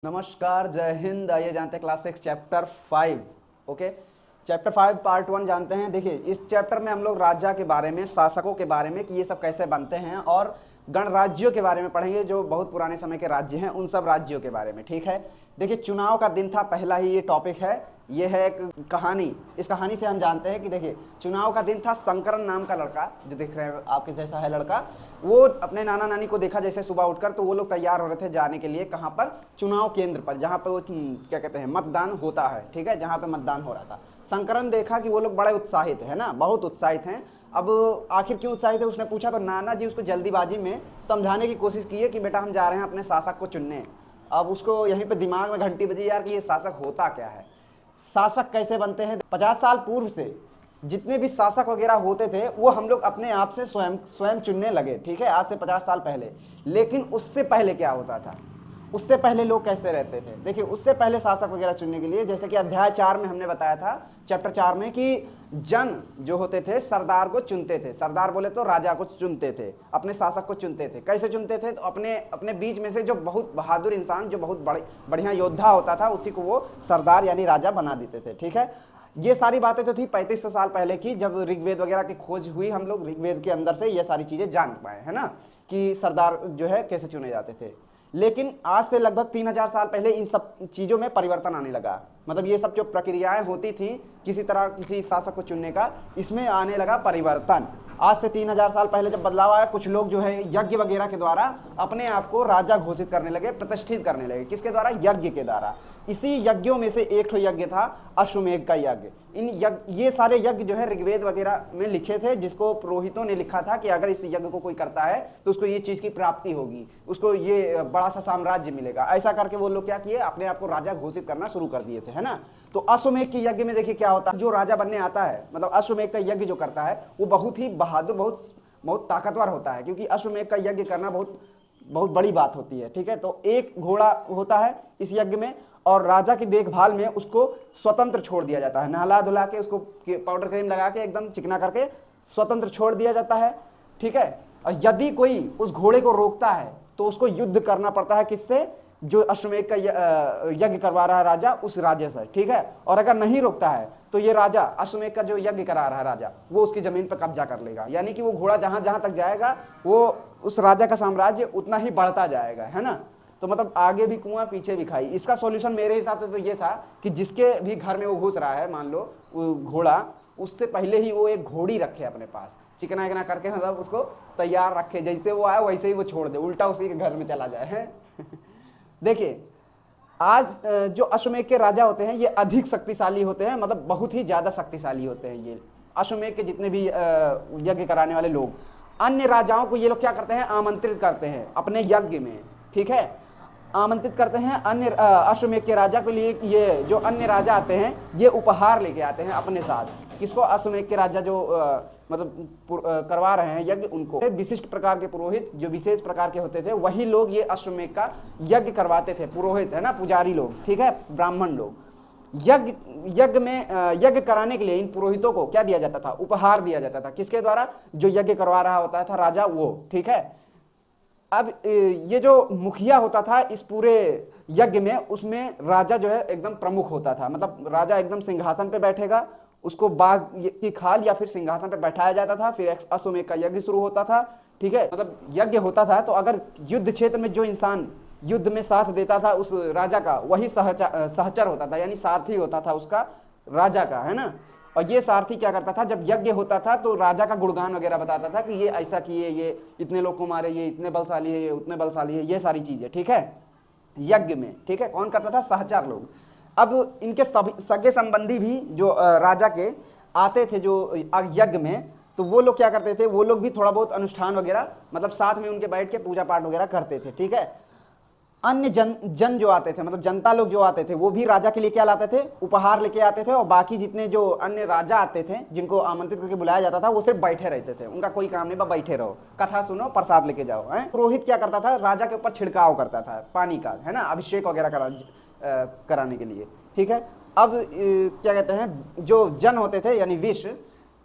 नमस्कार, जय हिंद। आइए जानते हैं class 6 chapter 5। Okay, chapter 5 part 1 जानते हैं। देखिए, इस चैप्टर में हम लोग राजा के बारे में, शासकों के बारे में कि ये सब कैसे बनते हैं, और गणराज्यों के बारे में पढ़ेंगे, जो बहुत पुराने समय के राज्य हैं, उन सब राज्यों के बारे में। ठीक है, देखिए, चुनाव का दिन था, पहला ही ये टॉपिक है। ये है एक कहानी। इस कहानी से हम जानते हैं कि देखिए, चुनाव का दिन था। शंकरन नाम का लड़का, जो दिख रहे हैं आपके जैसा है लड़का, वो अपने नाना नानी को देखा जैसे सुबह उठकर, तो वो लोग तैयार हो रहे थे जाने के लिए। कहाँ पर? चुनाव केंद्र पर, जहाँ पे वो क्या कहते हैं, मतदान होता है। ठीक है, जहाँ पे मतदान हो रहा था। शंकरन देखा कि वो लोग बड़े उत्साहित है ना, बहुत उत्साहित हैं। अब आखिर क्यों उत्साहित है उसने पूछा, तो नाना जी उसको जल्दीबाजी में समझाने की कोशिश की है कि बेटा, हम जा रहे हैं अपने शासक को चुनने। अब उसको यहीं पे दिमाग में घंटी बजी यार कि ये शासक होता क्या है, शासक कैसे बनते हैं। 50 साल पूर्व से जितने भी शासक वगैरह होते थे, वो हम लोग अपने आप से स्वयं स्वयं चुनने लगे। ठीक है, आज से 50 साल पहले। लेकिन उससे पहले क्या होता था, उससे पहले लोग कैसे रहते थे? देखिए, उससे पहले शासक वगैरह चुनने के लिए, जैसे कि अध्याय 4 में हमने बताया था, चैप्टर 4 में, कि जन जो होते थे सरदार को चुनते थे। सरदार बोले तो राजा को चुनते थे, अपने शासक को चुनते थे। कैसे चुनते थे? तो अपने अपने बीच में से जो बहुत बहादुर इंसान, जो बहुत बढ़िया योद्धा होता था, उसी को वो सरदार यानी राजा बना देते थे। ठीक है, ये सारी बातें तो थी 3500 साल पहले की, जब ऋग्वेद वगैरह की खोज हुई। हम लोग ऋग्वेद के अंदर से ये सारी चीजें जान पाए, है ना, कि सरदार जो है कैसे चुने जाते थे। लेकिन आज से लगभग 3000 साल पहले इन सब चीज़ों में परिवर्तन आने लगा। मतलब ये सब जो प्रक्रियाएं होती थी किसी तरह किसी शासक को चुनने का, इसमें आने लगा परिवर्तन। आज से 3000 साल पहले जब बदलाव आया, कुछ लोग जो है यज्ञ वगैरह के द्वारा अपने आप को राजा घोषित करने लगे, प्रतिष्ठित करने लगे। किसके द्वारा? यज्ञ के द्वारा। इसी यज्ञों में से एक ठो यज्ञ था अश्वमेध का यज्ञ। इन यज्ञ, ये सारे यज्ञ जो है ऋग्वेद वगैरह में लिखे थे, जिसको पुरोहितों ने लिखा था कि अगर इस यज्ञ को कोई करता है तो उसको ये चीज की प्राप्ति होगी, उसको ये बड़ा सा साम्राज्य मिलेगा। ऐसा करके वो लोग क्या किए, अपने आप को राजा घोषित करना शुरू कर दिए थे, है ना। तो अश्वमेध के यज्ञ में देखिए क्या होता है, जो राजा बनने आता है, मतलब अश्वमेध का यज्ञ जो करता है, वो बहुत ही बहादुर, बहुत बहुत ताकतवर होता है, क्योंकि अश्वमेध का यज्ञ करना बहुत बहुत बड़ी बात होती है। ठीक है, तो एक घोड़ा होता है इस यज्ञ में, और राजा की देखभाल में उसको स्वतंत्र छोड़ दिया जाता है। नहला धुला के उसको पाउडर क्रीम लगा के एकदम चिकना करके स्वतंत्र छोड़ दिया जाता है। ठीक है, और यदि कोई उस घोड़े को रोकता है तो उसको युद्ध करना पड़ता है। किससे? जो अश्वमेध का यज्ञ करवा रहा है राजा, उस राजा से। ठीक है, और अगर नहीं रोकता है तो ये राजा, अश्वमेध का जो यज्ञ करा रहा है राजा, वो उसकी जमीन पर कब्जा कर लेगा। यानी कि वो घोड़ा जहां जहां तक जाएगा, वो उस राजा का साम्राज्य उतना ही बढ़ता जाएगा, है ना। तो मतलब आगे भी कुआं पीछे भी खाई। इसका सॉल्यूशन मेरे हिसाब से तो ये था कि जिसके भी घर में वो घुस रहा है, मान लो वो घोड़ा, उससे पहले ही वो एक घोड़ी रखे अपने पास, चिकना इकना करके, मतलब उसको तैयार रखे, जैसे वो आया वैसे ही वो छोड़ दे, उल्टा उसी के घर में चला जाए, है। देखिए, आज जो अश्वमेध के राजा होते हैं, ये अधिक शक्तिशाली होते हैं, मतलब बहुत ही ज्यादा शक्तिशाली होते हैं ये अश्वमेध के जितने भी यज्ञ कराने वाले लोग। अन्य राजाओं को ये लोग क्या करते हैं, आमंत्रित करते हैं अपने यज्ञ में। ठीक है, आमंत्रित करते हैं अन्य अश्वमेध के राजा के लिए। ये जो अन्य राजा आते हैं, ये उपहार लेके आते हैं अपने साथ। किसको? अश्वमेध के राजा जो मतलब करवा रहे हैं यज्ञ, उनको। विशिष्ट प्रकार के पुरोहित, जो विशेष प्रकार के होते थे, वही लोग ये अश्वमेध का यज्ञ करवाते थे। पुरोहित, है ना, पुजारी लोग। ठीक है, ब्राह्मण लोग। यज्ञ में यज्ञ कराने के लिए इन पुरोहितों को क्या दिया जाता था? उपहार दिया जाता था। किसके द्वारा? जो यज्ञ करवा रहा होता था राजा, वो। ठीक है, अब ये जो मुखिया होता था इस पूरे यज्ञ में, उसमें राजा जो है एकदम प्रमुख होता था। मतलब राजा एकदम सिंहासन पे बैठेगा, उसको बाघ की खाल या फिर सिंहासन पे बैठाया जाता था, फिर अश्वमेध का यज्ञ शुरू होता था। ठीक है, मतलब यज्ञ होता था, तो अगर युद्ध क्षेत्र में जो इंसान युद्ध में साथ देता था उस राजा का, वही सहचर होता था, यानी सारथी होता था उसका, राजा का, है ना। और ये सारथी क्या करता था, जब यज्ञ होता था तो राजा का गुणगान वगैरह बताता था कि ये ऐसा किए, ये इतने लोग को मारे, ये इतने बलशाली है, ये उतने बलशाली है, ये सारी चीजें। ठीक है, यज्ञ में। ठीक है, कौन करता था? सहचर लोग। अब इनके सभी सगे संबंधी भी जो राजा के आते थे जो यज्ञ में, तो वो लोग क्या करते थे, वो लोग भी थोड़ा बहुत अनुष्ठान वगैरह, मतलब साथ में उनके बैठ के पूजा पाठ वगैरह करते थे। ठीक है, अन्य जन जो आते थे, मतलब जनता लोग जो आते थे, वो भी राजा के लिए क्या लाते थे? उपहार लेके आते थे। और बाकी जितने जो अन्य राजा आते थे, जिनको आमंत्रित करके बुलाया जाता था, वो सिर्फ बैठे रहते थे। उनका कोई काम नहीं, बस बैठे रहो, कथा सुनो, प्रसाद लेके जाओ। पुरोहित क्या करता था? राजा के ऊपर छिड़काव करता था पानी का, है ना, अभिषेक वगैरह कराने के लिए। ठीक है, अब क्या कहते हैं, जो जन होते थे यानी विष,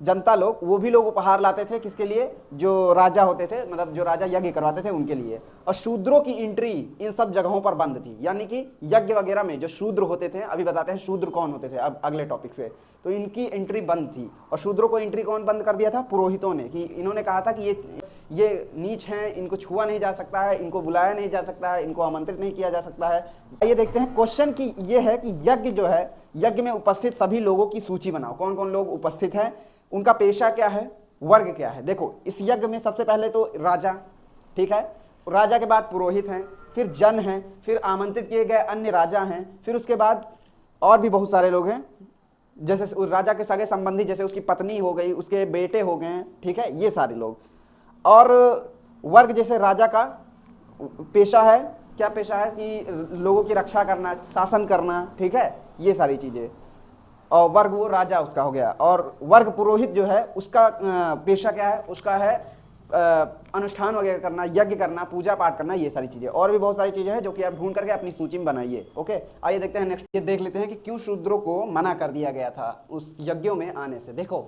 जनता लोग, वो भी लोग उपहार लाते थे किसके लिए, जो राजा होते थे, मतलब जो राजा यज्ञ करवाते थे उनके लिए। और शूद्रों की एंट्री इन सब जगहों पर बंद थी, यानी कि यज्ञ वगैरह में जो शूद्र होते थे, अभी बताते हैं शूद्र कौन होते थे अब अगले टॉपिक से, तो इनकी एंट्री बंद थी। और शूद्रों को एंट्री कौन बंद कर दिया था, पुरोहितों ने, कि इन्होंने कहा था कि ये नीच हैं, इनको छुआ नहीं जा सकता है, इनको बुलाया नहीं जा सकता है, इनको आमंत्रित नहीं किया जा सकता है। ये देखते हैं क्वेश्चन की ये है कि यज्ञ जो है, यज्ञ में उपस्थित सभी लोगों की सूची बनाओ, कौन कौन लोग उपस्थित हैं, उनका पेशा क्या है, वर्ग क्या है। देखो इस यज्ञ में सबसे पहले तो राजा, ठीक है, राजा के बाद पुरोहित हैं, फिर जन हैं, फिर आमंत्रित किए गए अन्य राजा हैं, फिर उसके बाद और भी बहुत सारे लोग हैं, जैसे राजा के सगे संबंधी, जैसे उसकी पत्नी हो गई, उसके बेटे हो गए, ठीक है, ये सारे लोग। और वर्ग जैसे राजा का पेशा है, क्या पेशा है कि लोगों की रक्षा करना, शासन करना, ठीक है, ये सारी चीज़ें। और वर्ग वो राजा उसका हो गया। और वर्ग पुरोहित जो है उसका पेशा क्या है, उसका है अनुष्ठान वगैरह करना, यज्ञ करना, पूजा पाठ करना, ये सारी चीज़ें। और भी बहुत सारी चीज़ें हैं जो कि आप ढूंढ करके अपनी सूची में बनाइए। ओके, आइए देखते हैं नेक्स्ट, ये देख लेते हैं कि क्यों शूद्रों को मना कर दिया गया था उस यज्ञों में आने से। देखो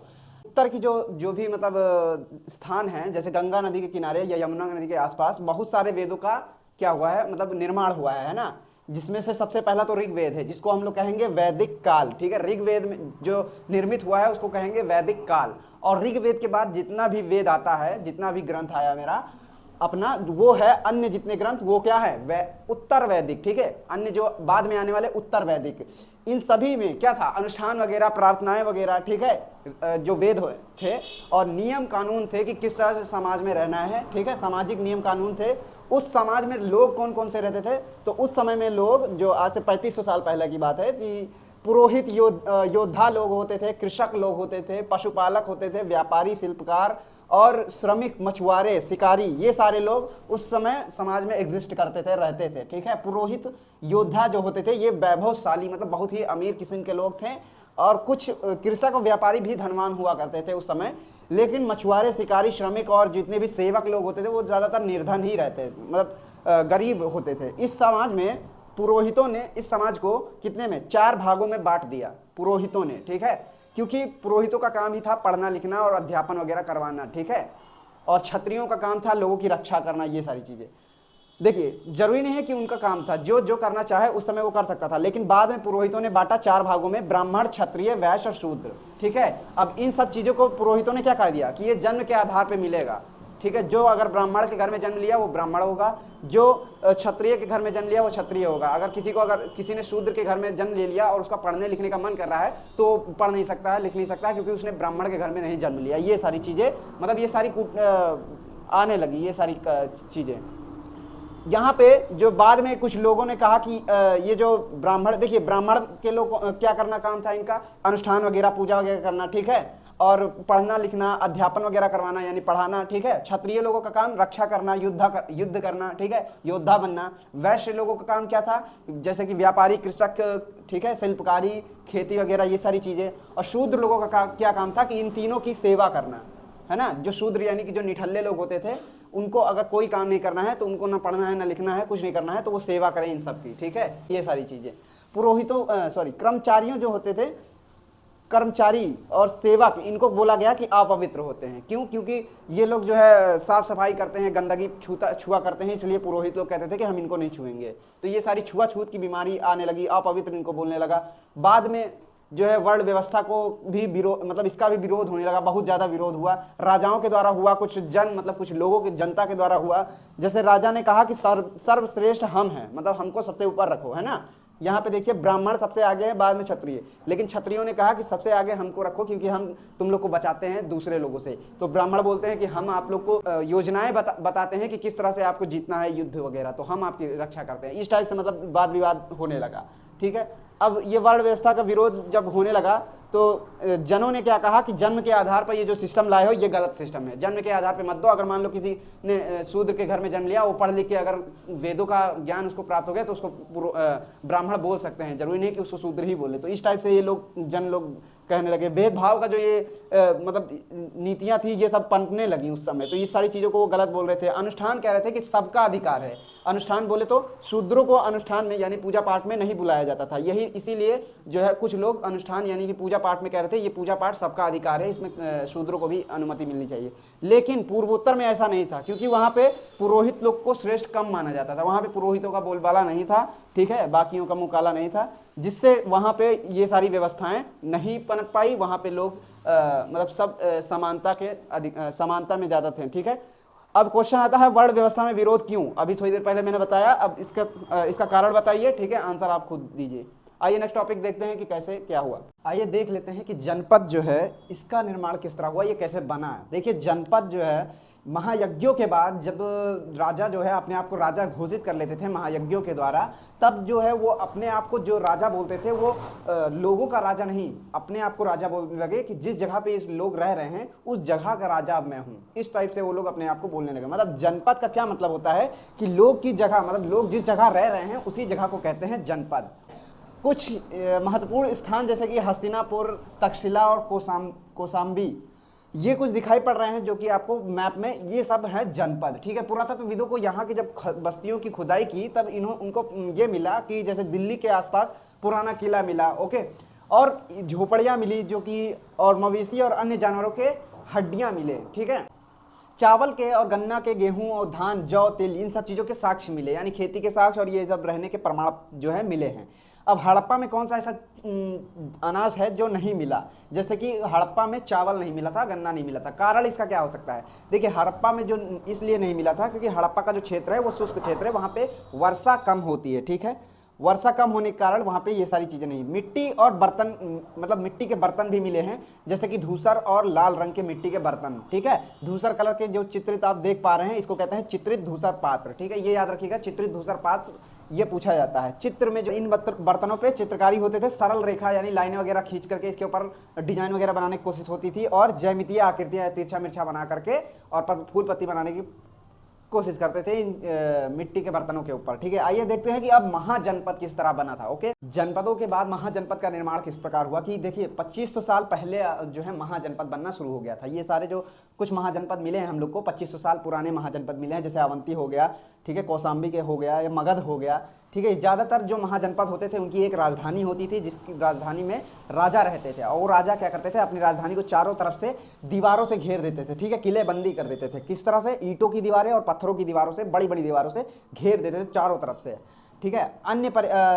उत्तर की जो भी मतलब स्थान है, जैसे गंगा नदी के किनारे या यमुना नदी के आसपास बहुत सारे वेदों का क्या हुआ है, मतलब निर्माण हुआ है ना, जिसमें से सबसे पहला तो ऋग्वेद है, जिसको हम लोग कहेंगे वैदिक काल, ठीक है। ऋग्वेद में जो निर्मित हुआ है उसको कहेंगे वैदिक काल। और ऋग्वेद के बाद जितना भी वेद आता है, जितना भी ग्रंथ आया मेरा अपना, वो है अन्य जितने ग्रंथ, वो क्या है, उत्तर वैदिक, ठीक है। अन्य जो बाद में आने वाले उत्तर वैदिक, इन सभी में क्या था, अनुष्ठान वगैरह, प्रार्थनाएं वगैरह, ठीक है, जो वेद थे, और नियम कानून थे कि किस तरह से समाज में रहना है, ठीक है, सामाजिक नियम कानून थे। उस समाज में लोग कौन कौन से रहते थे, तो उस समय में लोग, जो आज से 3500 साल पहले की बात है, कि पुरोहित योद्धा लोग होते थे, कृषक लोग होते थे, पशुपालक होते थे, व्यापारी, शिल्पकार और श्रमिक, मछुआरे, शिकारी, ये सारे लोग उस समय समाज में एग्जिस्ट करते थे, रहते थे, ठीक है। पुरोहित योद्धा जो होते थे ये वैभवशाली, मतलब बहुत ही अमीर किस्म के लोग थे। और कुछ कृषक और व्यापारी भी धनवान हुआ करते थे उस समय, लेकिन मछुआरे, शिकारी, श्रमिक और जितने भी सेवक लोग होते थे वो ज़्यादातर निर्धन ही रहते, मतलब गरीब होते थे। इस समाज में पुरोहितों ने इस समाज को कितने में, 4 भागों में बांट दिया पुरोहितों ने, ठीक है, क्योंकि पुरोहितों का काम ही था पढ़ना लिखना और अध्यापन वगैरह करवाना, ठीक है। और क्षत्रियों का काम था लोगों की रक्षा करना, ये सारी चीज़ें। देखिए जरूरी नहीं है कि उनका काम था, जो जो करना चाहे उस समय वो कर सकता था, लेकिन बाद में पुरोहितों ने बांटा 4 भागों में, ब्राह्मण, क्षत्रिय, वैश्य और शूद्र, ठीक है। अब इन सब चीज़ों को पुरोहितों ने क्या कर दिया कि ये जन्म के आधार पर मिलेगा, ठीक है। जो अगर ब्राह्मण के घर में जन्म लिया वो ब्राह्मण होगा, जो क्षत्रिय के घर में जन्म लिया वो क्षत्रिय होगा। अगर किसी ने शूद्र के घर में जन्म ले लिया और उसका पढ़ने लिखने का मन कर रहा है तो पढ़ नहीं सकता है, लिख नहीं सकता है, क्योंकि उसने ब्राह्मण के घर में नहीं जन्म लिया। ये सारी चीज़ें, मतलब ये सारी आने लगी, ये सारी चीज़ें। यहाँ पे जो बाद में कुछ लोगों ने कहा कि ये जो ब्राह्मण, देखिए ब्राह्मण के लोग क्या करना काम था इनका, अनुष्ठान वगैरह, पूजा वगैरह करना, ठीक है, और पढ़ना लिखना, अध्यापन वगैरह करवाना, यानी पढ़ाना, ठीक है। क्षत्रिय लोगों का काम रक्षा करना, युद्ध करना, ठीक है, योद्धा बनना। वैश्य लोगों का काम क्या था, जैसे कि व्यापारी, कृषक, ठीक है, शिल्पकारी, खेती वगैरह, ये सारी चीज़ें। और शूद्र लोगों का क्या काम था कि इन तीनों की सेवा करना, है ना। जो शूद्र यानी कि जो निठल्ले लोग होते थे, उनको अगर कोई काम नहीं करना है तो उनको ना पढ़ना है ना लिखना है, कुछ नहीं करना है, तो वो सेवा करें इन सब की, ठीक है, ये सारी चीज़ें। पुरोहितों कर्मचारियों जो होते थे, कर्मचारी और सेवक, इनको बोला गया कि अपवित्र होते हैं। क्यों? क्योंकि ये लोग जो है साफ सफाई करते हैं, गंदगी छुआ करते हैं, इसलिए पुरोहित लोग कहते थे कि हम इनको नहीं छुएंगे। तो ये सारी छुआछूत की बीमारी आने लगी, अपवित्र इनको बोलने लगा। बाद में जो है वर्ण व्यवस्था को भी विरोध, मतलब इसका भी विरोध होने लगा, बहुत ज़्यादा विरोध हुआ, राजाओं के द्वारा हुआ, कुछ मतलब कुछ लोगों की, जनता के द्वारा हुआ। जैसे राजा ने कहा कि सर्वश्रेष्ठ हम हैं, मतलब हमको सबसे ऊपर रखो, है ना। यहाँ पे देखिए ब्राह्मण सबसे आगे है, बाद में क्षत्रिय, लेकिन क्षत्रियों ने कहा कि सबसे आगे हमको रखो क्योंकि हम तुम लोग को बचाते हैं दूसरे लोगों से। तो ब्राह्मण बोलते हैं कि हम आप लोग को योजनाएं बताते हैं कि किस तरह से आपको जीतना है युद्ध वगैरह, तो हम आपकी रक्षा करते हैं। इस टाइप से मतलब वाद विवाद होने लगा, ठीक है। अब ये वर्ण व्यवस्था का विरोध जब होने लगा तो जनों ने क्या कहा कि जन्म के आधार पर ये जो सिस्टम लाए हो ये गलत सिस्टम है, जन्म के आधार पर मत दो। अगर मान लो किसी ने शूद्र के घर में जन्म लिया, वो पढ़ लिख के अगर वेदों का ज्ञान उसको प्राप्त हो गया तो उसको ब्राह्मण बोल सकते हैं, जरूरी नहीं कि उसको शूद्र ही बोले। तो इस टाइप से ये लोग कहने लगे। भेदभाव का जो ये मतलब नीतियां थी ये सब पनपने लगी उस समय, तो ये सारी चीज़ों को वो गलत बोल रहे थे। अनुष्ठान कह रहे थे कि सबका अधिकार है, अनुष्ठान बोले तो शूद्रों को अनुष्ठान में यानी पूजा पाठ में नहीं बुलाया जाता था, यही इसीलिए जो है कुछ लोग अनुष्ठान यानी कि पूजा पाठ में कह रहे थे ये पूजा पाठ सबका अधिकार है, इसमें शूद्रों को भी अनुमति मिलनी चाहिए। लेकिन पूर्वोत्तर में ऐसा नहीं था, क्योंकि वहाँ पे पुरोहित लोग को श्रेष्ठ कम माना जाता था, वहाँ पे पुरोहितों का बोलबाला नहीं था, ठीक है, बाकियों का मुँह काला नहीं था, जिससे वहाँ पे ये सारी व्यवस्थाएं नहीं पनप पाई। वहाँ पे लोग मतलब सब समानता में ज़्यादा थे, ठीक है। अब क्वेश्चन आता है वर्ण व्यवस्था में विरोध क्यों? अभी थोड़ी देर पहले मैंने बताया, अब इसका कारण बताइए, ठीक है, आंसर आप खुद दीजिए। आइए नेक्स्ट टॉपिक देखते हैं कि कैसे क्या हुआ। आइए देख लेते हैं कि जनपद जो है इसका निर्माण किस तरह हुआ, ये कैसे बना है। देखिए जनपद जो है महायज्ञों के बाद जब राजा जो है अपने आप को राजा घोषित कर लेते थे महायज्ञों के द्वारा, तब जो है वो अपने आप को जो राजा बोलते थे वो लोगों का राजा नहीं, अपने आप को राजा बोलने लगे कि जिस जगह पे इस लोग रह रहे हैं उस जगह का राजा अब मैं हूँ। इस टाइप से वो लोग अपने आप को बोलने लगे। मतलब जनपद का क्या मतलब होता है कि लोग की जगह, मतलब लोग जिस जगह रह रहे हैं उसी जगह को कहते हैं जनपद। कुछ महत्वपूर्ण स्थान जैसे कि हस्तिनापुर, तक्षशिला और कौशाम्बी, ये कुछ दिखाई पड़ रहे हैं जो कि आपको मैप में, ये सब है जनपद, ठीक है। पुरातत्वविदों को यहाँ की जब बस्तियों की खुदाई की तब उनको ये मिला कि जैसे दिल्ली के आसपास पुराना किला मिला, ओके, और झोपड़ियाँ मिली जो कि, और मवेशी और अन्य जानवरों के हड्डियाँ मिले, ठीक है। चावल के और गन्ना के, गेहूं और धान, जौ, तिल, इन सब चीज़ों के साक्ष्य मिले, यानी खेती के साक्ष्य और ये सब रहने के प्रमाण जो है मिले हैं। अब हड़प्पा में कौन सा ऐसा अनाज है जो नहीं मिला? जैसे कि हड़प्पा में चावल नहीं मिला था, गन्ना नहीं मिला था। कारण इसका क्या हो सकता है? देखिए हड़प्पा में जो इसलिए नहीं मिला था क्योंकि हड़प्पा का जो क्षेत्र है वो शुष्क क्षेत्र है, वहाँ पे वर्षा कम होती है, ठीक है। वर्षा कम होने के कारण वहाँ पे ये सारी चीज़ें नहीं। मिट्टी और बर्तन, मतलब मिट्टी के बर्तन भी मिले हैं, जैसे कि धूसर और लाल रंग के मिट्टी के बर्तन, ठीक है। धूसर कलर के जो चित्रित आप देख पा रहे हैं इसको कहते हैं चित्रित धूसर पात्र, ठीक है, ये याद रखिएगा, चित्रित धूसर पात्र ये पूछा जाता है। चित्र में जो इन बर्तनों पे चित्रकारी होते थे, सरल रेखा यानी लाइनें वगैरह खींच करके इसके ऊपर डिजाइन वगैरह बनाने की कोशिश होती थी, और ज्यामितीय आकृतियां तिरछा मिर्छा बना करके और फूल पत्ती बनाने की कोशिश करते थे इन मिट्टी के बर्तनों के ऊपर, ठीक है। आइए देखते हैं कि अब महाजनपद किस तरह बना था, ओके। जनपदों के बाद महाजनपद का निर्माण किस प्रकार हुआ कि देखिए 2500 साल पहले जो है महाजनपद बनना शुरू हो गया था। ये सारे जो कुछ महाजनपद मिले हैं हम लोग को 2500 साल पुराने महाजनपद मिले हैं, जैसे अवंती हो गया, ठीक है, कौशाम्बी के हो गया, या मगध हो गया, ठीक है। ज़्यादातर जो महाजनपद होते थे उनकी एक राजधानी होती थी, जिसकी राजधानी में राजा रहते थे, और वो राजा क्या करते थे, अपनी राजधानी को चारों तरफ से दीवारों से घेर देते थे, ठीक है, किलेबंदी कर देते थे। किस तरह से? ईंटों की दीवारें और पत्थरों की दीवारों से, बड़ी बड़ी दीवारों से घेर देते थे चारों तरफ से, ठीक है। अन्य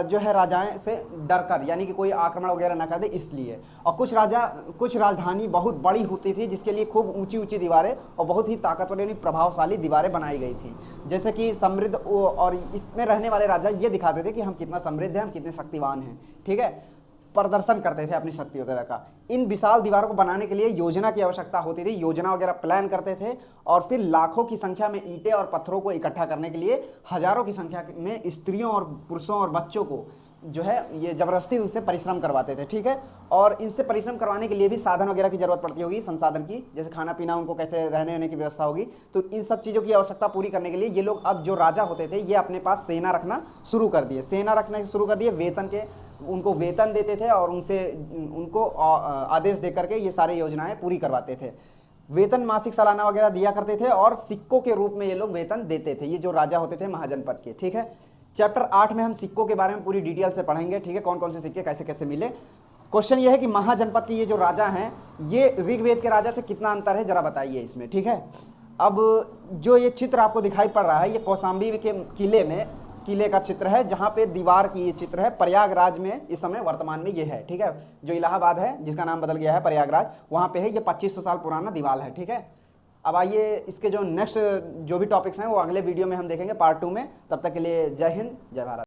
जो है राजाएं से डरकर, यानी कि कोई आक्रमण वगैरह ना कर दे इसलिए। और कुछ राजधानी बहुत बड़ी होती थी जिसके लिए खूब ऊंची ऊंची दीवारें और बहुत ही ताकतवर यानी प्रभावशाली दीवारें बनाई गई थी, जैसे कि समृद्ध, और इसमें रहने वाले राजा ये दिखाते थे कि हम कितना समृद्ध हैं, हम कितने शक्तिवान हैं, ठीक है, प्रदर्शन करते थे अपनी शक्ति वगैरह का। इन विशाल दीवारों को बनाने के लिए योजना की आवश्यकता होती थी, योजना वगैरह प्लान करते थे, और फिर लाखों की संख्या में ईंटें और पत्थरों को इकट्ठा करने के लिए हजारों की संख्या में स्त्रियों और पुरुषों और बच्चों को जो है ये जबरदस्ती उनसे परिश्रम करवाते थे, ठीक है। और इनसे परिश्रम करवाने के लिए भी साधन वगैरह की जरूरत पड़ती होगी, संसाधन की, जैसे खाना पीना, उनको कैसे रहने की व्यवस्था होगी। तो इन सब चीज़ों की आवश्यकता पूरी करने के लिए ये लोग, अब जो राजा होते थे ये अपने पास सेना रखना शुरू कर दिए, वेतन के, उनको वेतन देते थे और उनको आदेश दे करके ये सारी योजनाएं पूरी करवाते थे। वेतन मासिक सालाना वगैरह दिया करते थे और सिक्कों के रूप में ये लोग वेतन देते थे, ये जो राजा होते थे महाजनपद के, ठीक है। चैप्टर 8 में हम सिक्कों के बारे में पूरी डिटेल से पढ़ेंगे, ठीक है, कौन कौन से सिक्के कैसे कैसे मिले। क्वेश्चन ये है कि महाजनपद के ये जो राजा हैं ये ऋग्वेद के राजा से कितना अंतर है जरा बताइए इसमें, ठीक है। अब जो ये चित्र आपको दिखाई पड़ रहा है ये कौशाम्बी के किले का चित्र है, जहाँ पे दीवार की ये चित्र है। प्रयागराज में इस समय वर्तमान में ये है, ठीक है, जो इलाहाबाद है जिसका नाम बदल गया है प्रयागराज, वहाँ पे है, ये 2500 साल पुराना दीवार है, ठीक है। अब आइए इसके जो नेक्स्ट जो भी टॉपिक्स हैं वो अगले वीडियो में हम देखेंगे पार्ट 2 में। तब तक के लिए जय हिंद, जय भारत।